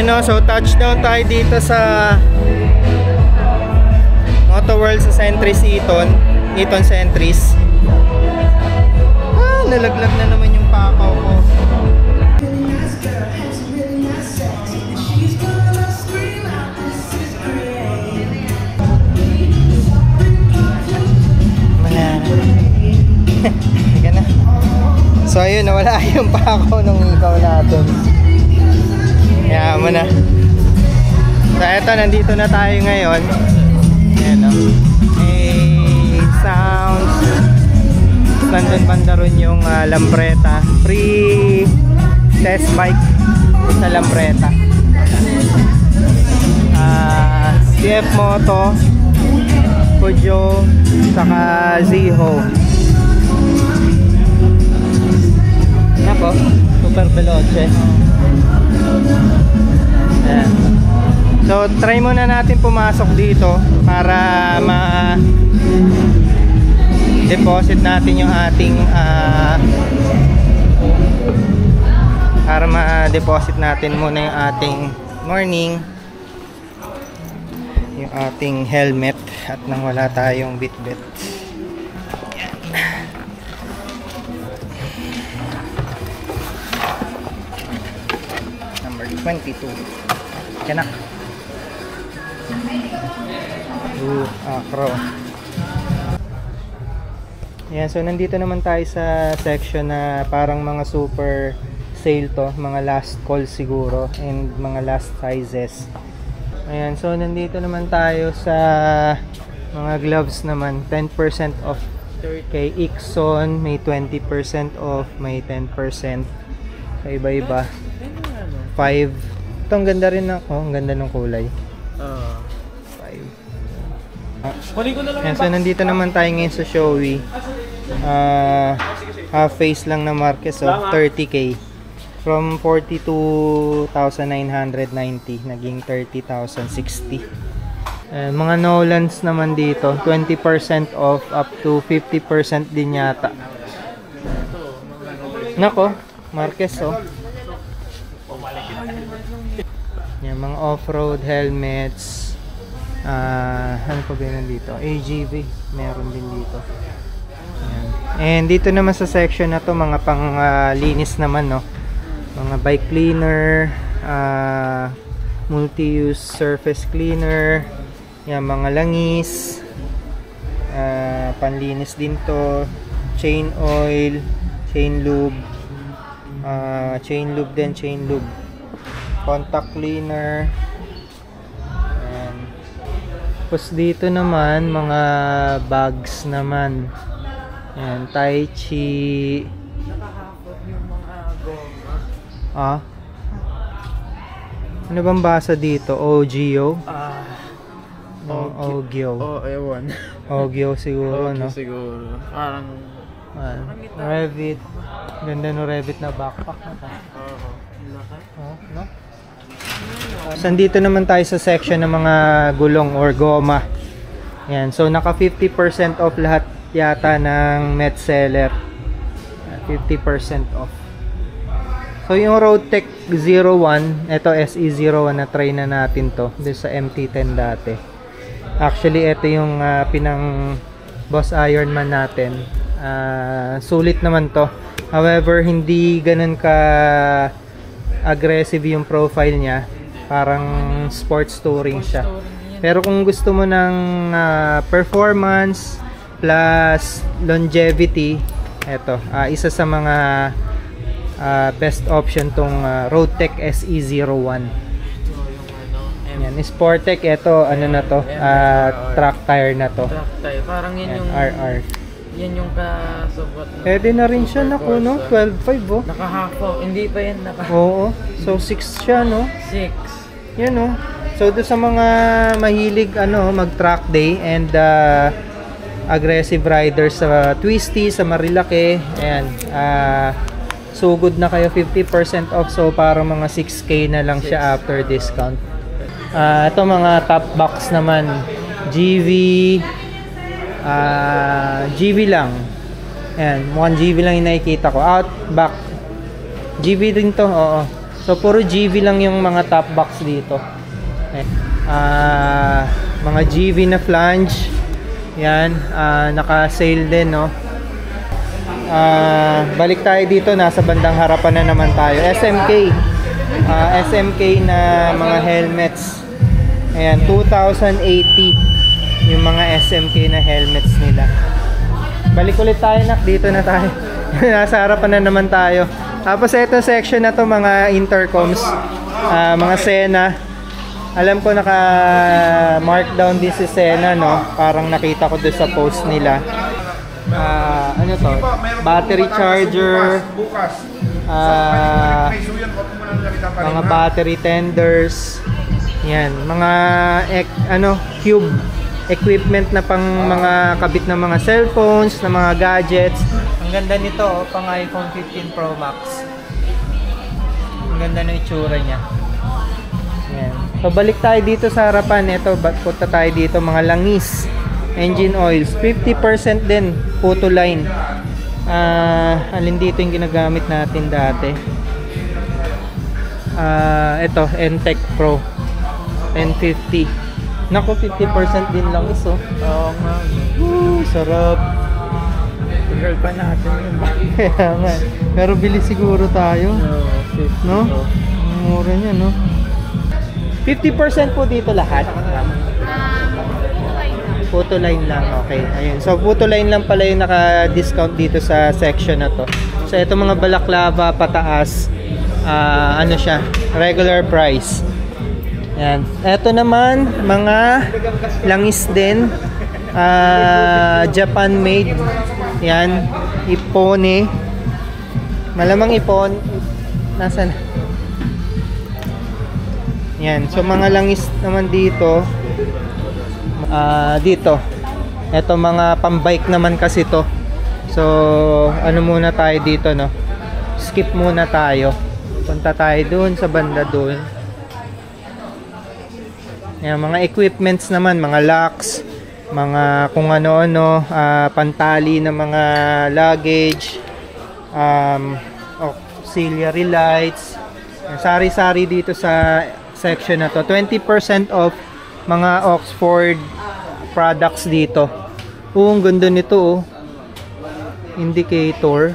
You know, so touchdown tayo dito sa Moto World sa Centris Eton Centris. Nalaglag na naman yung pakaw ko. Teka na. So ayun, nawala yung pakaw nung ikaw natin. Kaya mo na. So eto, nandito na tayo ngayon. Ayan o. Sounds. Nandun banda ron yung Lambretta. Free test bike sa Lambretta. CF Moto, Pujo, saka Ziho. Nako, super veloce. Ayan. So try muna natin pumasok dito para deposit natin yung ating para ma-deposit natin muna yung ating yung ating helmet at nang wala tayong bitbit. Yan. Number 22. Kanak. Acro. Yan, so nandito naman tayo sa section na parang mga super sale to, mga last call siguro and mga last sizes. Ayan, so nandito naman tayo sa mga gloves naman, 10% off kay Ixon, may 20% off, may 10% sa iba-iba. 5. Ito ang ganda rin ang ganda ng kulay. 5. Ayan, so nandito naman tayo ngayon sa Shoei. Half face lang na Marquez, so 30k. From 42,990 naging 30,060. Mga Nolans naman dito, 20% off up to 50% din yata. Nako, Marquez oh. Yan, mga off-road helmets. Ano pa ba nandito? AGV, meron din dito. Yan. And dito naman sa section na to, mga pang linis naman, no? Mga bike cleaner, multi-use surface cleaner, yan, mga langis, panlinis din to, chain oil, chain lube din, chain lube, contact cleaner. Tapos dito naman mga bags naman, yan, Tai Chi. Ano bang basa dito? Ogio? Ogio. Ewan. Ogio siguro, no? Siguro. Parang Revit. Ganda no Revit na backpack na ta. No? Sandito naman tayo sa section ng mga gulong or goma. Yan. So naka 50% off lahat yata ng Metzeler. 50% off. So yung Roadtech 01, ito SE01 na try na natin to dito sa MT10 dati. Actually ito yung pinang Boss Ironman natin. Sulit naman to. However, hindi ganun ka aggressive yung profile niya. Parang sports touring siya. Pero kung gusto mo ng performance plus longevity, ito, isa sa mga best option tong Roadtech SE01. Yan, Sportech, ito ano na to, track tire na to. Track tire, parang yan yung RR. Yan yung kasubot. Pwede na rin siya na no? 12.5 oh. Naka-half off, hindi pa yan Oo, so 6 siya no? 6. Yan oh. So do sa mga mahilig mag track day and aggressive riders sa Twisty, sa Marilake, ayan, sugod na kayo, 50% off, so parang mga 6k na lang siya after discount. Ito mga top box naman, GV lang, ayan, mukhang GV lang yung nakikita ko. Out, back, GV din to, oo. So puro GV lang yung mga top box dito. Mga GV na flange. Yan, naka-sale din, no. Balik tayo dito, nasa bandang harapan na naman tayo. SMK. SMK na mga helmets. Ayan, 2,080 yung mga SMK na helmets nila. Balik ulit tayo, nak. Dito na tayo. Nasa harapan na naman tayo. Tapos ito section na to, mga intercoms, mga Sena. Alam ko naka-markdown din si Sena, no? Parang nakita ko doon sa post nila. Ano to? Battery charger, mga battery tenders. Yan, mga cube equipment na pang mga kabit ng mga cellphones, na mga gadgets. Ang ganda nito, pang iPhone 15 Pro Max. Ang ganda ng itsura niya. Yan. So balik tayo dito sa harapan. Ito, punta tayo dito, mga langis, engine oils, 50% din, photo line. Alin dito yung ginagamit natin dati? Ito, NTEC Pro 1050. Naku, 50% din lang iso. Oo nga. Sarap. Girl pa natin yun. Kaya nga. Pero bili siguro tayo. No? Mura niya, no? 50% po dito lahat. Photo line lang. Okay. Ayun. So, photo line lang pala yung naka-discount dito sa section na to. So, ito mga balaklava pataas. Ano siya? Regular price. Yan. Ito naman, mga langis din. Japan made. Yan. Ipone. Malamang ipon. Nasaan? Yan. So, mga langis naman dito. Dito. Ito mga pambike naman kasi to. So, ano muna tayo dito, no? Skip muna tayo. Punta tayo dun sa banda dun. Yan, mga equipments naman, mga locks, mga kung ano-ano, pantali ng mga luggage, auxiliary lights. Sari-sari dito sa section na to. 20% off mga Oxford products dito. Ang ganda nito, indicator.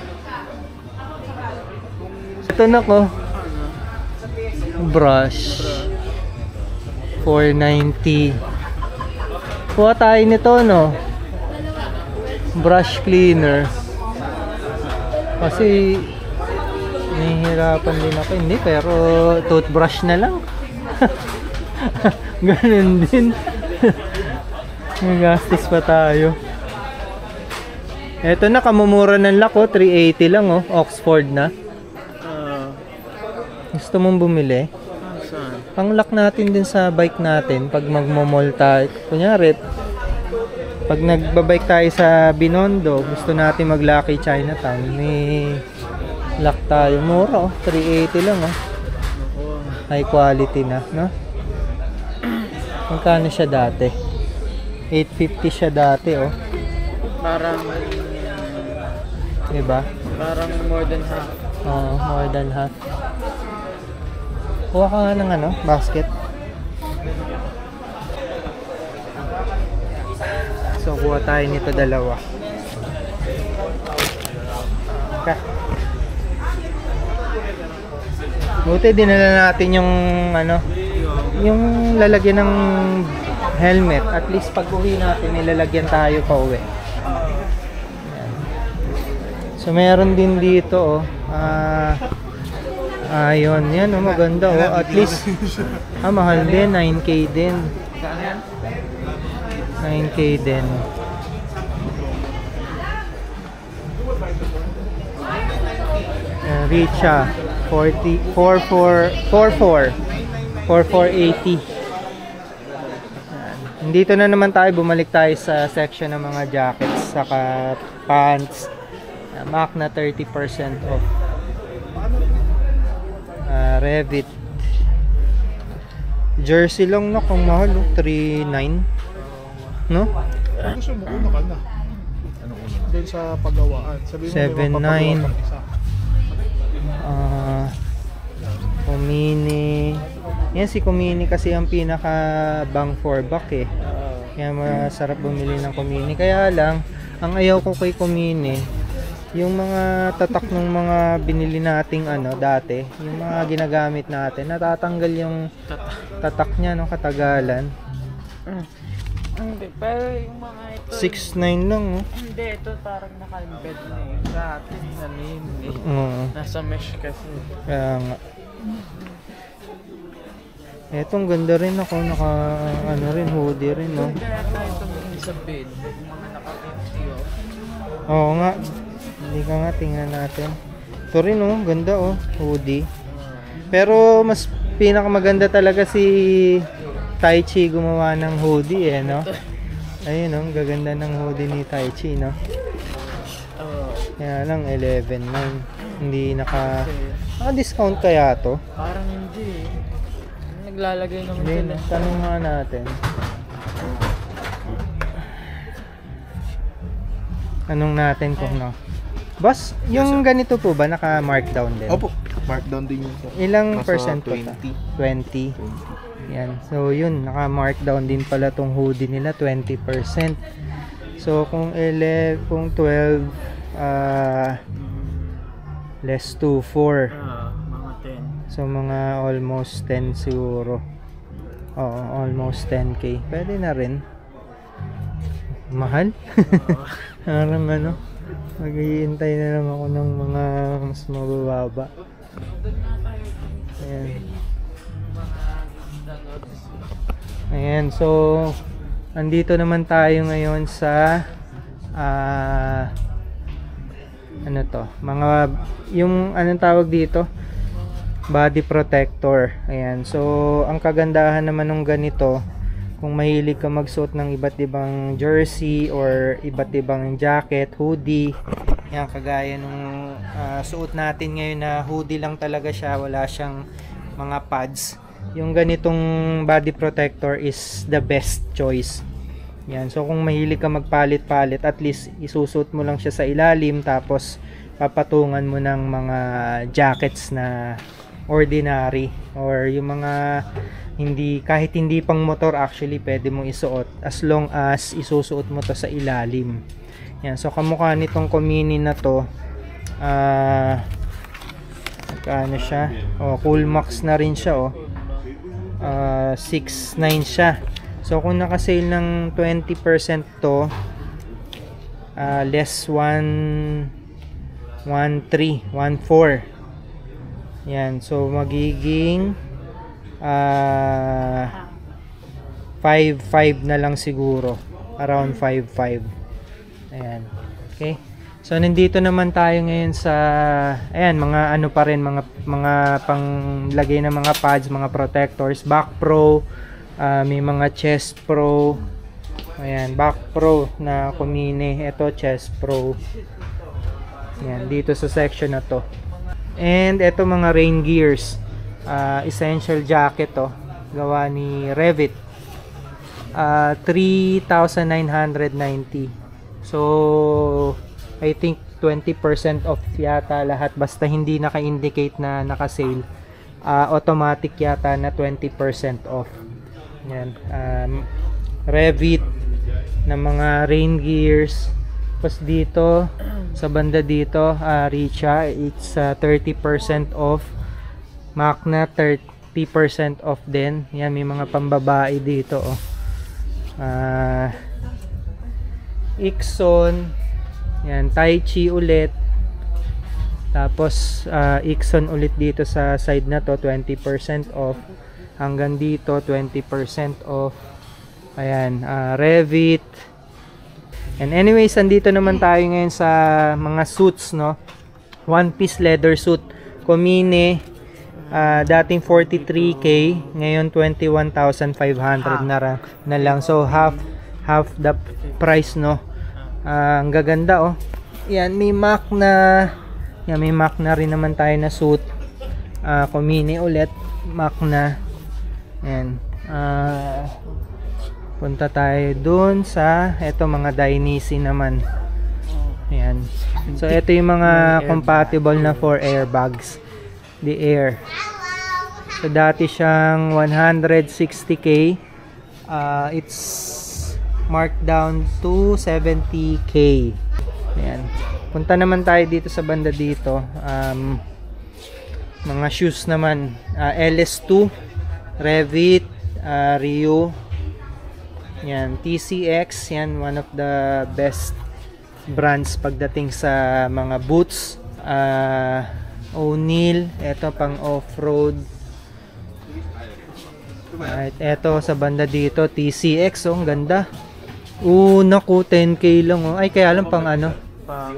Ito na ko. Brush. 490. Kuha tayo nito, no? Brush cleaner. Kasi nahihirapan din ako. Hindi, pero toothbrush na lang. Ganun din. Nagastos pa tayo. Eto na, kamumura ng lako. 380 lang, oh. Oxford na. Gusto mong bumili? Pang-lock natin din sa bike natin pag magmo-mall tayo. Kunyari, pag nagbabike tayo sa Binondo, gusto natin mag-Lucky Chinatown, may lock tayo. Mura, oh. 380 lang, oh. High quality na, no? Magkano siya dati? 850 siya dati, oh. Parang diba? Parang more than half. Oo, more than half. Kuha ka nga ng basket. So, kuha tayo nito dalawa. Okay. Buti dinala natin yung yung lalagyan ng helmet. At least pag uwi natin, nilalagyan tayo pa uwi. So, meron din dito, ayun, yan, maganda, at least, mahal din, 9K din. 9K din. Richa, 4480. Dito na naman tayo, bumalik tayo sa section ng mga jackets, saka pants. Mac na 30% off. Revit. Jersey lang na kung mahal, 3.9. No? Gusto mo una ka na. Doon sa paggawaan. Sabihin mo 7.9. Kung Yan, si Kumini kasi ang pinaka bang for buck eh. Oo. Kaya masarap bumili ng Kumini. Kaya lang, ang ayaw ko kay Kumini, yung mga tatak ng mga binili nating dati, yung mga ginagamit natin, natatanggal yung tatak niya, no, katagalan. Hindi, pero yung mga ito... 6'9 lang, oh. Hindi, ito parang naka-embed na eh. Sa atin, yun eh. Oo. Nasa mesh kasi. Kaya nga. Etong ganda rin ako, naka rin, hoodie rin, no. Kaya tayo tumingin sa bed, yung mga naka-empty oh. Oo nga. Hindi ka nga, tingnan natin. Ito rin, oh, ganda, oh, hoodie. Pero mas pinakamaganda talaga si Tai Chi gumawa ng hoodie, eh, no. Ayun, oh, gaganda ng hoodie ni Tai Chi, no. Kaya lang 11.9. Hindi naka-discount kaya to? Parang hindi eh. Naglalagay naman Hindi, sila. tanong nga natin. Tanong natin kung no. Boss, yung ganito po ba naka-markdown din? Opo, markdown din yun sir. Ilang Nasa percent po 20. ta? 20. Yan. So yun, naka-markdown din pala tong hoodie nila, 20%. So kung 12 less to 4. Mga 10. So mga almost 10 siguro. Oo, almost 10k. Pwede na rin. Mahal? Parang mag-iintay na lang ako ng mga mas mabababa. Ayan. Ayan, so andito naman tayo ngayon sa yung anong tawag dito? Body protector. Ayan. So, ang kagandahan naman ng ganito, kung mahilig ka magsuot ng iba't ibang jersey or iba't ibang jacket, hoodie, yan, kagaya nung suot natin ngayon na hoodie lang talaga siya, wala siyang mga pads. Yung ganitong body protector is the best choice. Yan. So, kung mahilig ka magpalit-palit, at least isusuot mo lang siya sa ilalim, tapos papatungan mo ng mga jackets na ordinary or yung mga kahit hindi pang motor, actually pwede mong isuot as long as isusuot mo to sa ilalim. Yan, so kamukha nitong Kumini na to, magkano siya? Cool Max na rin siya, 6.9 siya. So kung naka-sale ng 20% to, less 1.3, 1.4. Yan, so magiging 5.5 na lang siguro, around 5.5. Ayan. Okay. So nandito naman tayo ngayon sa mga pa rin, mga panglagay ng mga pads, mga protectors, back pro, may mga chest pro. Ayan, back pro na Kumini, ito chest pro. Ayan, dito sa section na to. And ito mga rain gears, essential jacket gawa ni Revit, 3,990. So I think 20% off yata lahat, basta hindi naka-indicate na naka-sale, automatic yata na 20% off. Yan, Revit na mga rain gears. Tapos dito sa banda dito, Richa, it's 30% off. Macna 30% off din. Yan, may mga pambabae dito Ixon, yan, Tai Chi ulit. Tapos Ixon ulit dito sa side na to, 20% off. Hanggang dito 20% off. Ayan, Revit. And anyways, andito naman tayo ngayon sa mga suits, no? One piece leather suit. Kumini, dating 43k, ngayon 21,500 na lang. So half the price, no? Ang gaganda, Yan, may Mac na. Yan, may Mac na rin naman tayo na suit. Kumini ulit, Mac na. Yan. Punta tayo dun sa mga Dainese naman. Ayan. So ito yung mga compatible na 4 airbags. The Air. So dati siyang 160k. It's marked down to 70k. Ayan. Punta naman tayo dito sa banda dito. Mga shoes naman. LS2, Revit, Ryu. Yan, TCX. Yan, one of the best brands pagdating sa mga boots. O'Neill. Ito pang off-road. Right, eto sa banda dito, TCX, oh, ang ganda. Naku, 10k lang, oh. Ay, kaya lang pang ano? Pang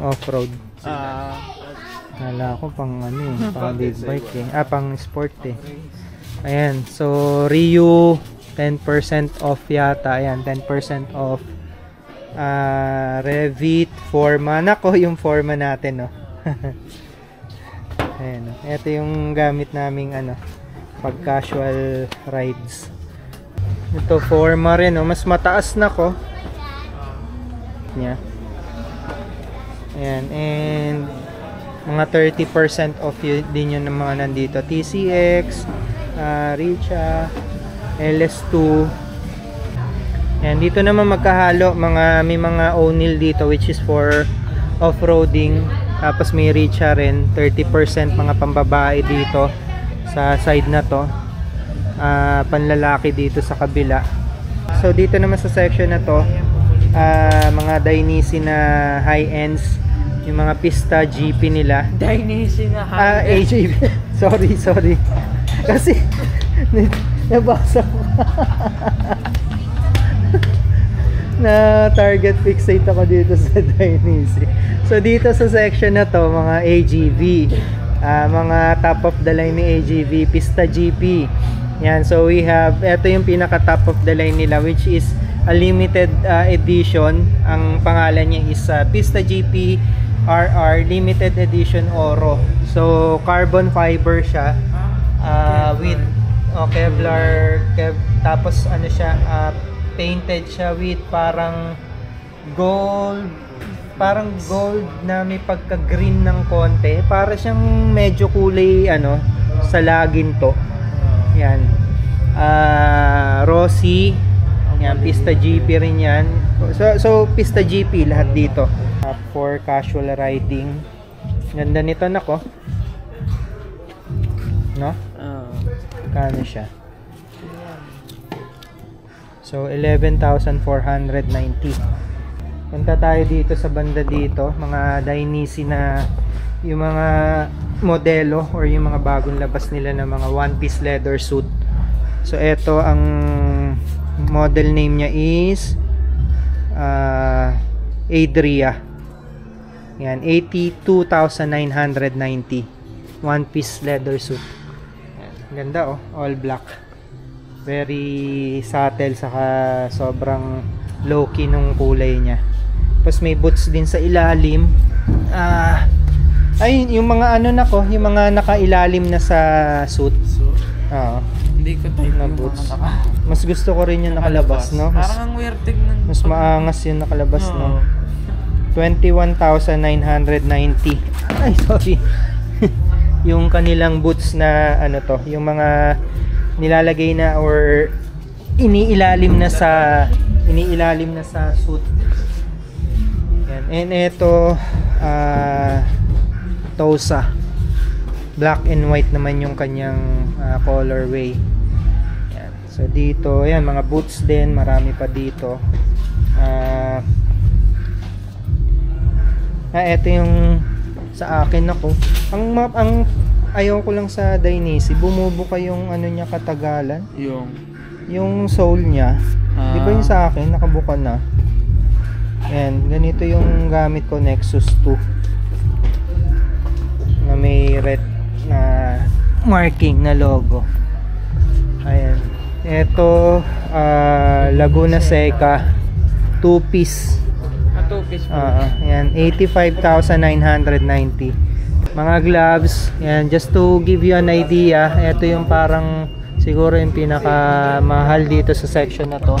off-road. Kala ko pang ano eh, pang big bike eh. Pang sport eh. Ayan, so Ryu, 10% off yata. Ayan, 10% off. Revit, Forma. Nako, yung Forma natin, oh. Ayan, oh. Ito yung gamit naming ano, pag casual rides. Ito Forma rin, oh. Mas mataas na ko. Yeah. Ayan, and mga 30% off din yun ng mga nandito. TCX, Richa, LS2. Ayan, dito naman magkahalo. May mga O'Neill dito which is for off-roading. Tapos may Richa rin, 30% mga pambabae dito sa side na to. Panlalaki dito sa kabila. So dito naman sa section na to, mga Dainese na high-ends, yung mga pista GP nila. Dainese na AGP. sorry. Kasi nabasa ko. Na target fixate ako dito sa Dainese. So dito sa section na to, mga AGV, mga top of the line ni AGV, Pista GP. Yan, so we have, ito yung pinaka top of the line nila, which is a limited edition. Ang pangalan niya is Pista GP RR Limited Edition Oro. So carbon fiber siya, with Kevlar, tapos ano siya, painted siya with parang gold na may pagka green ng konti, para siyang medyo kulay ano, sa lagin to. Yan, Rossi, yan, Pista GP rin yan. So Pista GP lahat dito, for casual riding. Ganda nito, nako, no? Kano siya? So 11,490. Punta tayo dito sa banda dito, mga Dainese na yung mga modelo or yung mga bagong labas nila ng mga one piece leather suit. So ito, ang model name niya is Adria. Yan, 82,990. One piece leather suit. Yan, ganda, oh, all black. Very subtle, saka sobrang low key nung kulay niya. Tapos may boots din sa ilalim. Ay, yung mga ano na ko, yung mga nakailalim na sa suit. Oo. Hindi ko type na yung boots. mga Mas gusto ko rin yung nakalabas, no? Parang ang weird tignan. Mas maangas yung nakalabas, no? 21,990. Ay, sorry. Yung kanilang boots na ano to, yung mga nilalagay na or iniilalim na sa suit. Yan. And ito, Tosa. Black and white naman yung kanyang colorway. Yan. So dito, ayan, mga boots din, marami pa dito. Ito yung sa akin, ako. Ang ayaw ko lang sa Dainese, bumubuka yung ano niya katagalan. Yung sole niya. Di ba yung sa akin, nakabuka na. Ayan, ganito yung gamit ko, Nexus 2. Na may red na marking na logo. Ayan. Ito, Laguna Seca 2-piece. 2-piece. Ayan, 85,990. Mga gloves, yan, just to give you an idea, ito yung parang siguro yung pinaka mahal dito sa section na to.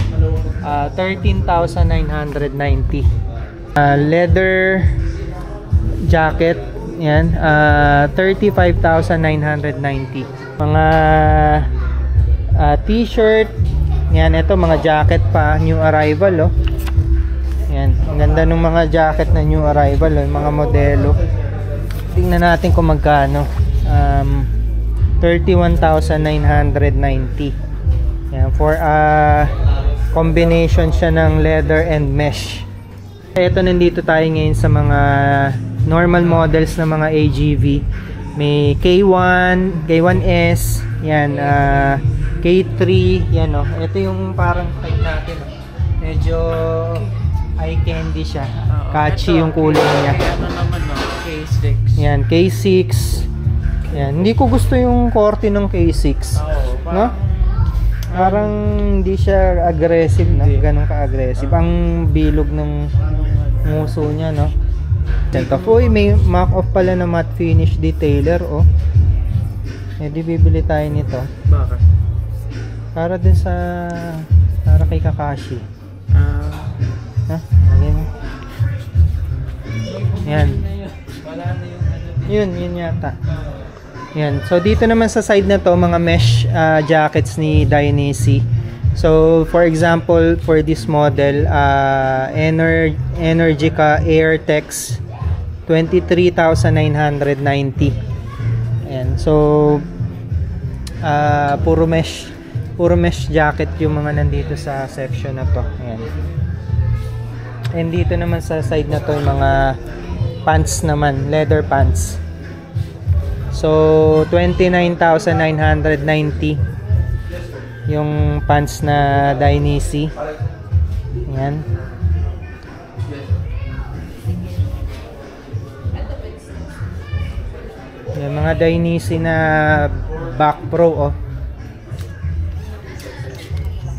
13,990. Leather jacket, Yan, 35,990. Mga t-shirt. Yan, ito mga jacket pa, new arrival, oh. Yan, ang ganda ng mga jacket na new arrival, oh, yung mga modelo. Tingnan natin kung magkano. 31,990. Yan, for combination siya ng leather and mesh. Ito, nandito tayo ngayon sa mga normal models na mga AGV. May K1, K1S, yan, K3, yan, oh. Ito yung parang type natin, oh. Medyo eye candy siya. Catchy yung kulay niya. Ano naman, no? K6. Yan, K6. Yan, hindi ko gusto yung korte ng K6. Oo, No? Parang hindi siya aggressive, no? Ganun ka-aggressive. Ang bilog ng muso niya, no? Uy, may mock-off pala na matte finish detailer, oh. Eh, di bibili tayo nito. Bakit? Para dun sa... Para kay Kakashi. Ha? Lagay mo. Yan. Wala na yung ano. Yun yata. Yan. So, dito naman sa side na to, mga mesh jackets ni Dainese. So, for example, for this model, Energica Airtex 23,990. Ayan. So, puro mesh jacket yung mga nandito sa section na to. Ayan. And dito naman sa side na to, yung mga pants naman, leather pants. So, 29,990 yung pants na Dainese. Ayan. Yung mga Dainese na back pro, oh.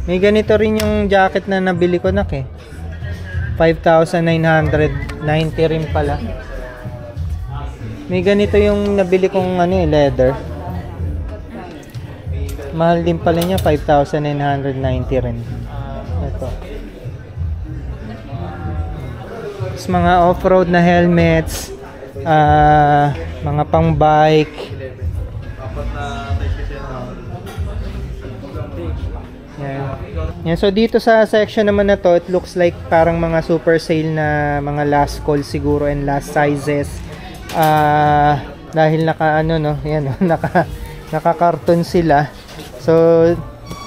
May ganito rin yung jacket na nabili ko, nak, eh. 5,990 rin pala. May ganito yung nabili kong ano, eh, leather. Mahal din pala niya, 5,990 rin. Ito. Tapos mga off-road na helmets, mga pang bike. Yan. So dito sa section naman na to, it looks like parang mga super sale na mga last call siguro and last sizes. Dahil naka ano, no, yan, naka-carton sila. So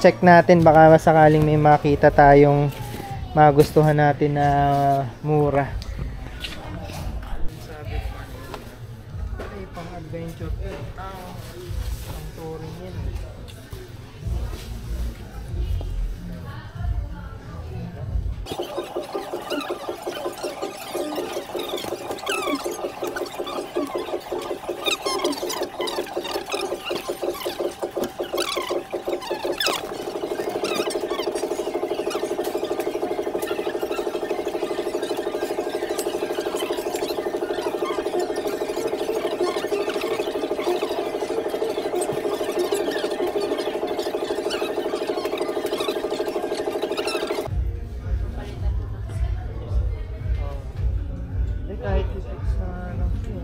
check natin, baka sakaling may makita tayong magustuhan natin na mura. Ay, pang adventure. Pang touring yan. Kahit i-fix na lang siya.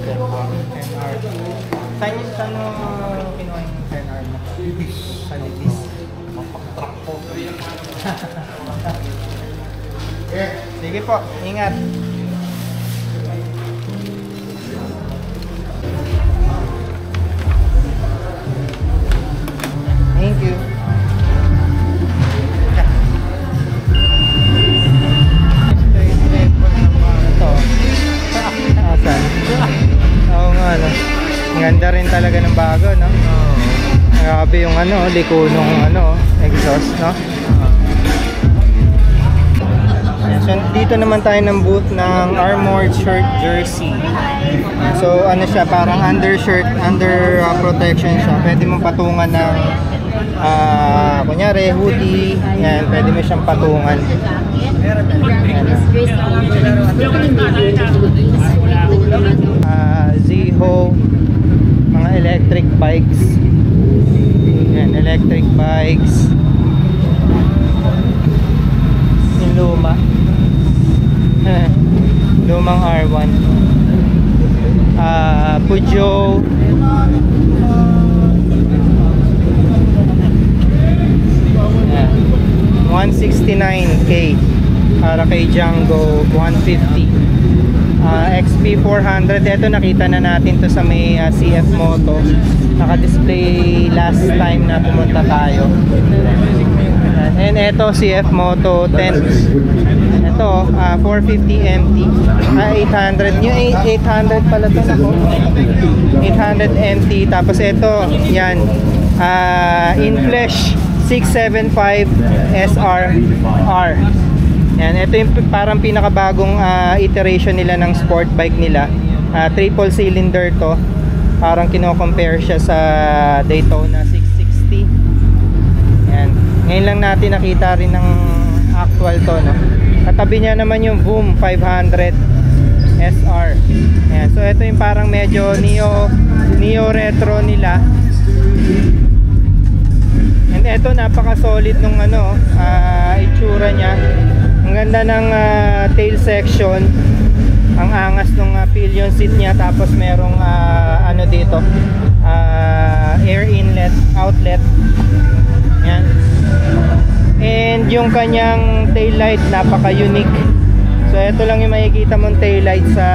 10R. Saan mo kinuha yung 10R mo? Sa Libis. Mapak-truck po. Sige po, ingat. Thank you. Oo nga, no? Ang ganda rin talaga ng bago, no? Grabe yung ano, liko nung ano, exhaust, no? So dito naman tayo ng booth ng Armored Shirt Jersey. So ano siya, parang undershirt, under protection siya. Pwede mong patungan ng kunyari hoodie, yan, pwede mo siyang patungan. Ziho, mga electric bikes. Yan, electric bikes. Yung luma. Lumang R1. Peugeot. Yan. 169K para kay Django 150. XP400, ito nakita na natin to sa may CF Moto, naka-display last time na pumunta tayo. And ito CF Moto 10, ito 450 MT, 800, yung 800 pala to, nako, 800 MT. Tapos ito, yan, in flesh 675 SRR. Yan, ito yung parang pinakabagong iteration nila ng sport bike nila. Triple cylinder to. Parang kino-compare siya sa Daytona 660. Yan. Ngayon lang natin nakita rin ng actual to, no. Katabi niya naman yung Boom 500 SR. Yan. So ito yung parang medyo neo retro nila. And ito napaka solid nung itsura niya. Ang ganda ng tail section. Ang angas ng pillion seat niya. Tapos merong dito, air inlet, outlet. Yan. And yung kanyang tail light napaka unique. So ito lang yung makikita mong tail light sa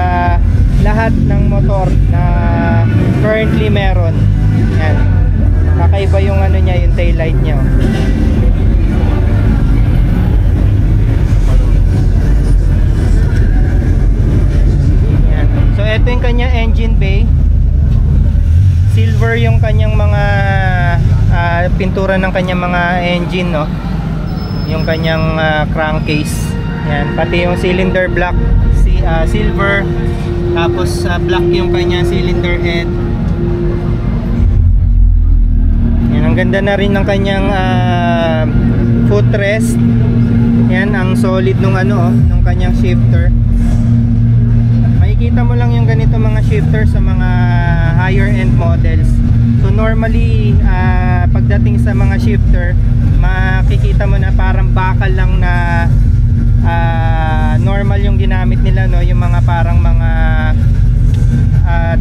lahat ng motor na currently meron. Yan. Kakaiba yung niya, yung tail light niya. So ito yung kanyang engine bay. Silver yung kanyang mga pintura ng kanyang mga engine, no. Yung kanyang crankcase. Yan, pati yung cylinder block silver. Tapos black yung kanyang cylinder head. Yan, ang ganda na rin ng kanyang footrest. Yan, ang solid nung nung kanyang shifter. Makikita mo lang yung ganito mga shifter sa mga higher end models. So normally pagdating sa mga shifter, makikita mo na parang bakal lang na normal yung ginamit nila, no, yung mga parang mga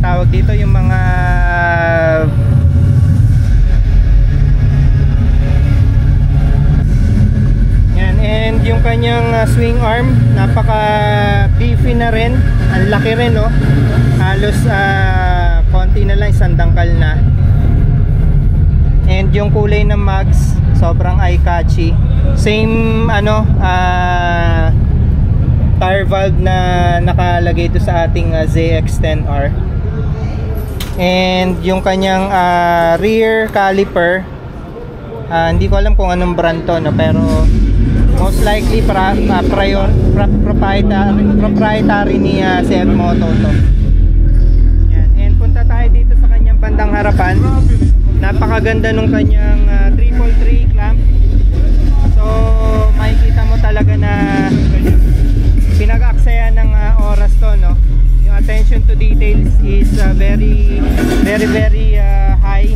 tawag dito yung mga yan. And yung kanyang swing arm napaka beefy na rin, ang laki rin, no. Halos konti na lang, isang dangkal na. And yung kulay ng mags sobrang eye-catchy. Same tire valve na nakalagay ito sa ating ZX-10R. And yung kanyang rear caliper, hindi ko alam kung anong brand to, no, pero most likely proprietary ni CF Moto to. Yan. And punta tayo dito sa kanyang bandang harapan. Napakaganda nung kanyang 3x3 clamp. So makikita mo talaga na pinag-aksayan ng oras to, no. Yung attention to details is very high.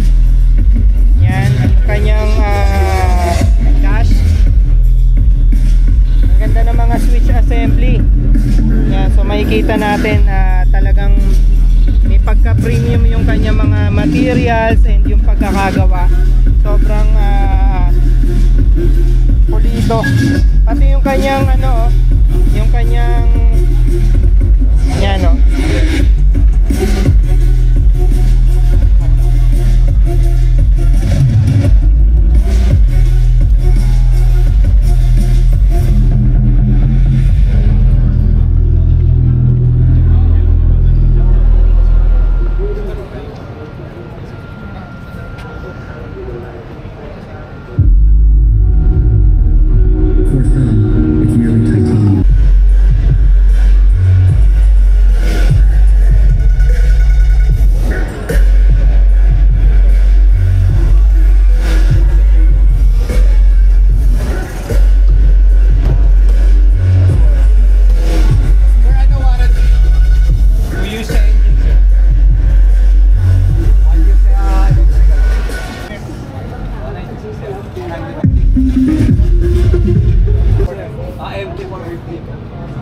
Yan, yung kanyang dash. Ang ganda ng mga switch assembly. Yan, so makikita natin talagang may pagka-premium yung kanyang mga materials and yung pagkakagawa. Sobrang pulido. Pati yung kanyang yung kanyang yan, no.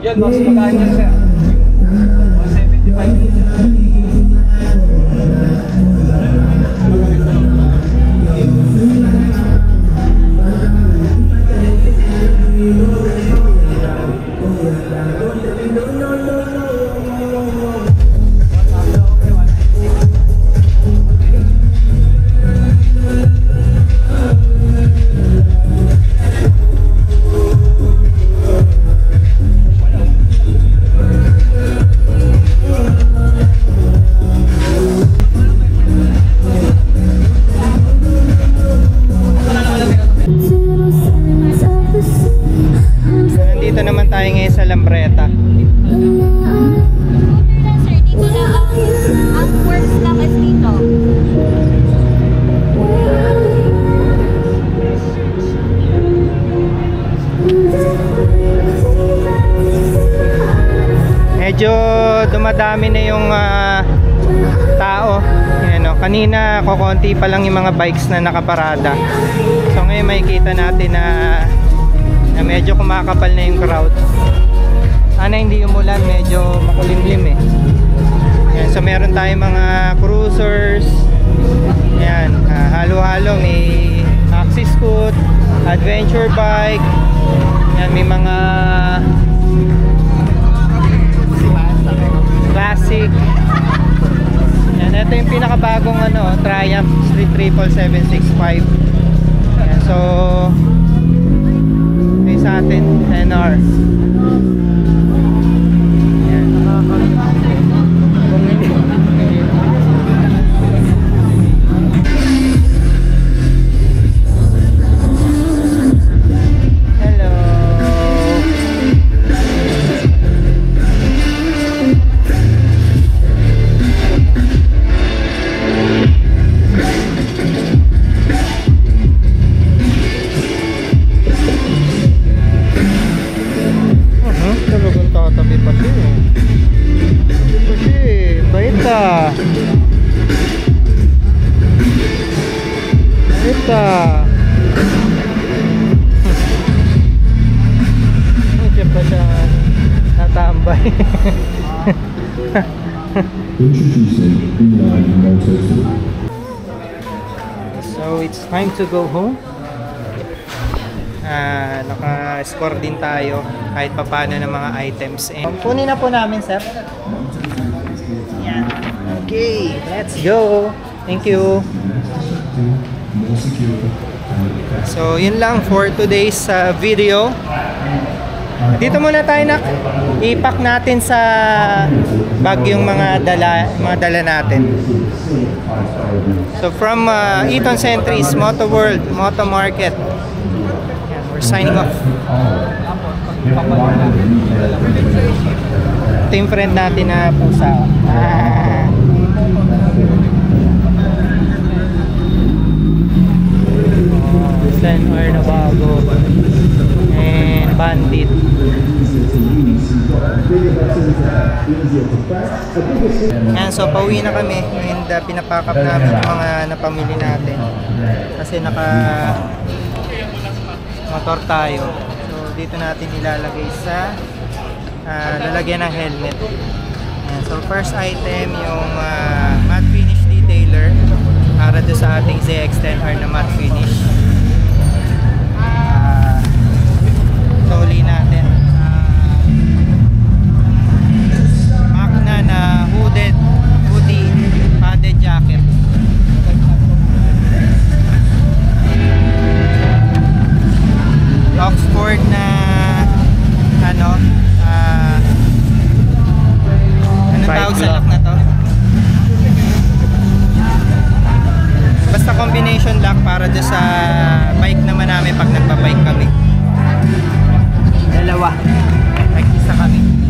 Yan, mas magkano yan, sir? 175. kokonti pa lang yung mga bikes na nakaparada. So ngayon makikita natin na medyo kumakapal na yung crowd. Sana hindi umulan, medyo makulimlim eh. Yan, so meron tayong mga cruisers. Yan, halo-halo, may maxi scoot, adventure bike. Yan, may mga classic. Yan, ito yung pinakabagong Triumph Street Triple 765. Yan, so may sa atin NR. Yan. Hello. Talagang tatabi pa siya eh. Kasi, bait ah. Bait ah. Siya pa siya natambay. So, it's time to go home. Naka-score din tayo kahit papano ng mga items. And kunin na po namin, sir. Yan. Okay, let's go. Thank you. So, yun lang for today's video. Dito muna tayo na ipack natin sa bag yung mga dala natin. So, from Eton Centuries, Moto World, Moto Market. We're signing off. Ito yung friend natin na pusa. Senor na bago. And Bandit. Yan, so pauwi na kami. And pinapack up namin yung mga napamili natin. Kasi motor tayo. So dito natin ilalagay sa lalagyan ng helmet. Ayan. So first item yung matte finish detailer para doon sa ating ZX-10R na matte finish. Soli natin. Magna na hoodie padded jacket. Oxford na anong tawag sa lock na to? Basta combination lock para dyan sa bike naman namin pag nagpa-bike kami. Dalawa. Nag-isa kami.